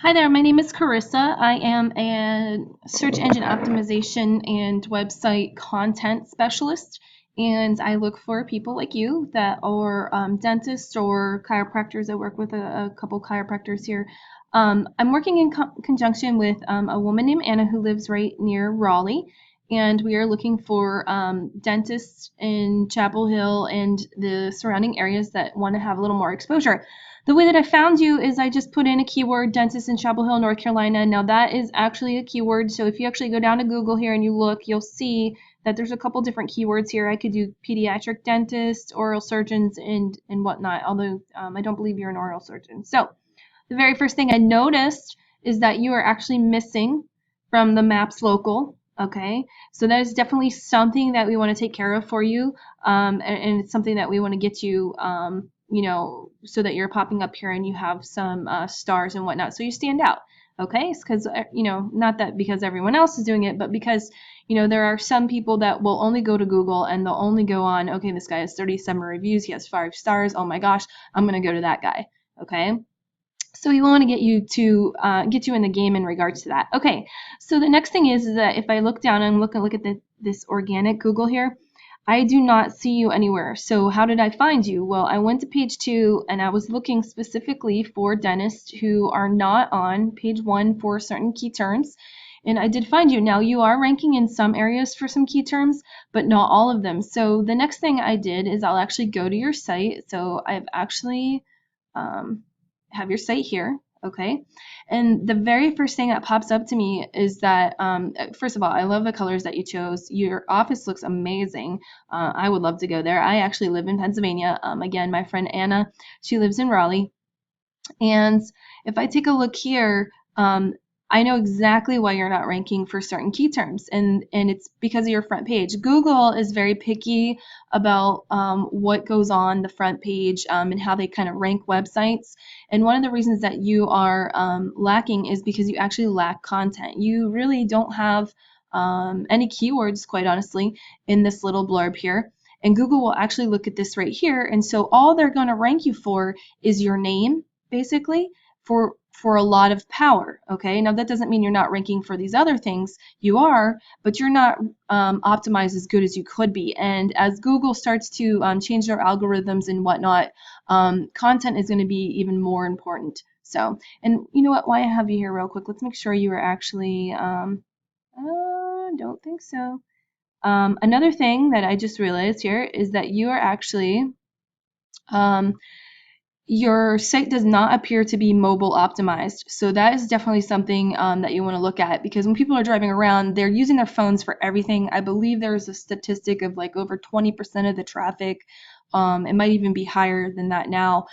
Hi there, my name is Carissa. I am a search engine optimization and website content specialist, and I look for people like you that are dentists or chiropractors. I work with a couple chiropractors here. I'm working in conjunction with a woman named Anna who lives right near Raleigh, and we are looking for dentists in Chapel Hill and the surrounding areas that want to have a little more exposure. The way that I found you is I just put in a keyword, dentist in Chapel Hill, North Carolina. Now that is actually a keyword. So if you actually go down to Google here and you look, you'll see that there's a couple different keywords here. I could do pediatric dentists, oral surgeons, and whatnot, although I don't believe you're an oral surgeon. So the very first thing I noticed is that you are actually missing from the maps local. Okay, so that is definitely something that we want to take care of for you, and it's something that we want to get you, so that you're popping up here and you have some stars and whatnot, so you stand out. Okay, because not that because everyone else is doing it, but because there are some people that will only go to Google and they'll only go on. Okay, this guy has 37 reviews, he has 5 stars. Oh my gosh, I'm gonna go to that guy. Okay. So we want to get you in the game in regards to that. Okay, so the next thing is that if I look down and look at this organic Google here, I do not see you anywhere. So how did I find you? Well, I went to page 2 and I was looking specifically for dentists who are not on page 1 for certain key terms. And I did find you. Now you are ranking in some areas for some key terms, but not all of them. So the next thing I did is I'll actually go to your site. So I've actually um, have your site here, okay? And the very first thing that pops up to me is that, first of all, I love the colors that you chose. Your office looks amazing. I would love to go there. I actually live in Pennsylvania. Again, my friend Anna, she lives in Raleigh. And if I take a look here, I know exactly why you're not ranking for certain key terms, and it's because of your front page. Google is very picky about what goes on the front page, and how they kind of rank websites. And one of the reasons that you are lacking is because you actually lack content. You really don't have any keywords, quite honestly, in this little blurb here. And Google will actually look at this right here, and so all they're going to rank you for is your name, basically, for a lot of power. Okay, now that doesn't mean you're not ranking for these other things. You are, but you're not optimized as good as you could be. And as Google starts to change their algorithms and whatnot, content is going to be even more important. So, and you know what, why I have you here real quick, let's make sure you are actually don't think so. Another thing that I just realized here is that you are actually um, your site does not appear to be mobile optimized. So that is definitely something that you want to look at, because when people are driving around, they're using their phones for everything. I believe there's a statistic of like over 20% of the traffic. It might even be higher than that now.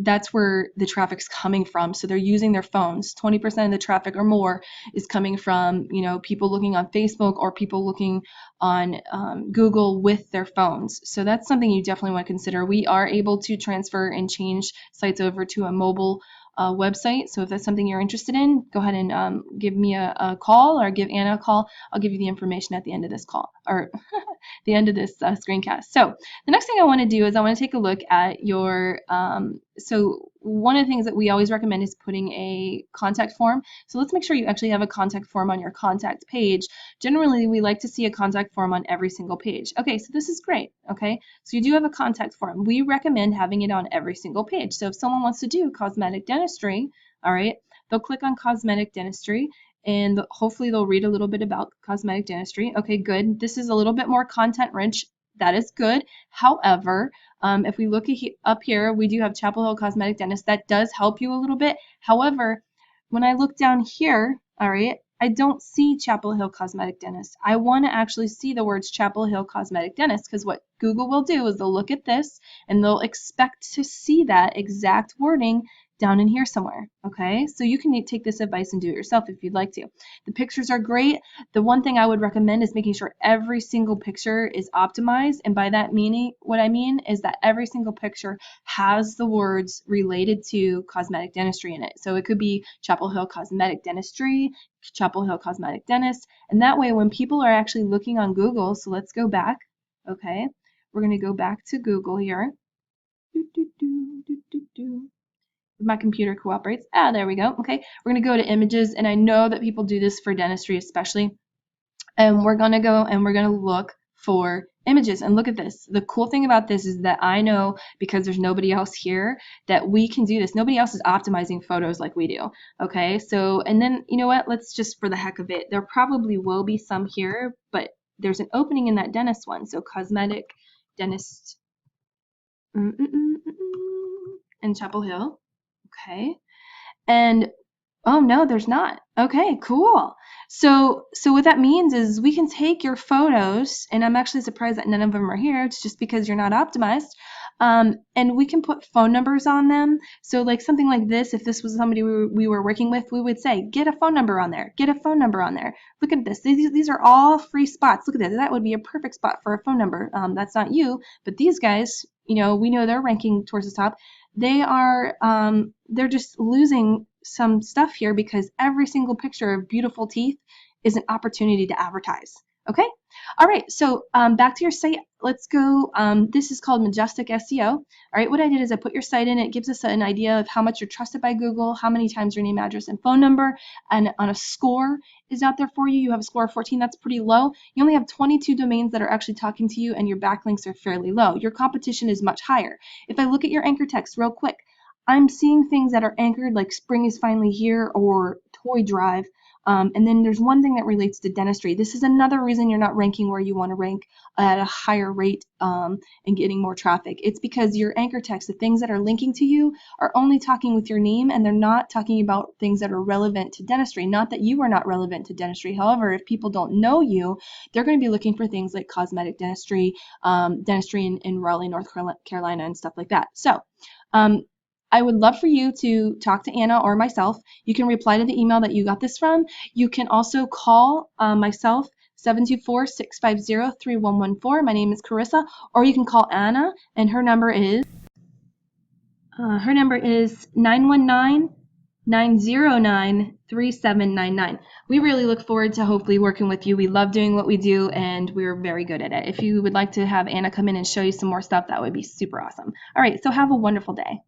That's where the traffic's coming from. So they're using their phones. 20% of the traffic or more is coming from, people looking on Facebook or people looking on Google with their phones. So that's something you definitely want to consider. We are able to transfer and change sites over to a mobile website. So if that's something you're interested in, go ahead and give me a call or give Anna a call. I'll give you the information at the end of this call, or the end of this screencast. So the next thing I want to do is I want to take a look at your, so one of the things that we always recommend is putting a contact form. So let's make sure you actually have a contact form on your contact page. Generally, we like to see a contact form on every single page. Okay, so this is great. Okay, so you do have a contact form. We recommend having it on every single page. So if someone wants to do cosmetic dentistry, all right, they'll click on cosmetic dentistry and hopefully they'll read a little bit about cosmetic dentistry. Okay, good. This is a little bit more content rich. That is good. However, if we look up here, we do have Chapel Hill Cosmetic Dentist. That does help you a little bit. However, when I look down here, all right, I don't see Chapel Hill Cosmetic Dentist. I want to actually see the words Chapel Hill Cosmetic Dentist, because what Google will do is they'll look at this and they'll expect to see that exact wording down in here somewhere. Okay, so you can take this advice and do it yourself if you'd like to. The pictures are great. The one thing I would recommend is making sure every single picture is optimized, and by that meaning, what I mean is that every single picture has the words related to cosmetic dentistry in it. So it could be Chapel Hill Cosmetic Dentistry, Chapel Hill Cosmetic Dentist, and that way when people are actually looking on Google, so let's go back. Okay, we're going to go back to Google here. My computer cooperates. There we go. Okay, we're gonna go to images, and I know that people do this for dentistry especially. And we're gonna go and we're gonna look for images. And look at this. The cool thing about this is that I know, because there's nobody else here, that we can do this. Nobody else is optimizing photos like we do. Okay, so, and then, you know what, let's just, for the heck of it, there probably will be some here, but there's an opening in that dentist one. So cosmetic dentist in Chapel Hill. Okay. And oh no, there's not. Okay, cool. So what that means is we can take your photos, and I'm actually surprised that none of them are here. It's just because you're not optimized. And we can put phone numbers on them. So like something like this, if this was somebody we were working with, we would say, get a phone number on there. Get a phone number on there. Look at this. These are all free spots. Look at this. That would be a perfect spot for a phone number. That's not you, but these guys, you know, we know they're ranking towards the top. They are, they're just losing some stuff here because every single picture of beautiful teeth is an opportunity to advertise. Okay? All right, so back to your site. Let's go. This is called Majestic SEO. All right, what I did is I put your site in. It gives us an idea of how much you're trusted by Google, how many times your name, address, and phone number, and on a score is out there for you. You have a score of 14. That's pretty low. You only have 22 domains that are actually talking to you, and your backlinks are fairly low. Your competition is much higher. If I look at your anchor text real quick, I'm seeing things that are anchored like spring is finally here or toy drive. And then there's one thing that relates to dentistry. This is another reason you're not ranking where you want to rank at a higher rate and getting more traffic. It's because your anchor text, the things that are linking to you, are only talking with your name, and they're not talking about things that are relevant to dentistry. Not that you are not relevant to dentistry. However, if people don't know you, they're going to be looking for things like cosmetic dentistry, dentistry in Raleigh, North Carolina, and stuff like that. So, I would love for you to talk to Anna or myself. You can reply to the email that you got this from. You can also call myself, 724-650-3114. My name is Carissa. Or you can call Anna, and her number is 919-909-3799. We really look forward to hopefully working with you. We love doing what we do, and we're very good at it. If you would like to have Anna come in and show you some more stuff, that would be super awesome. All right, so have a wonderful day.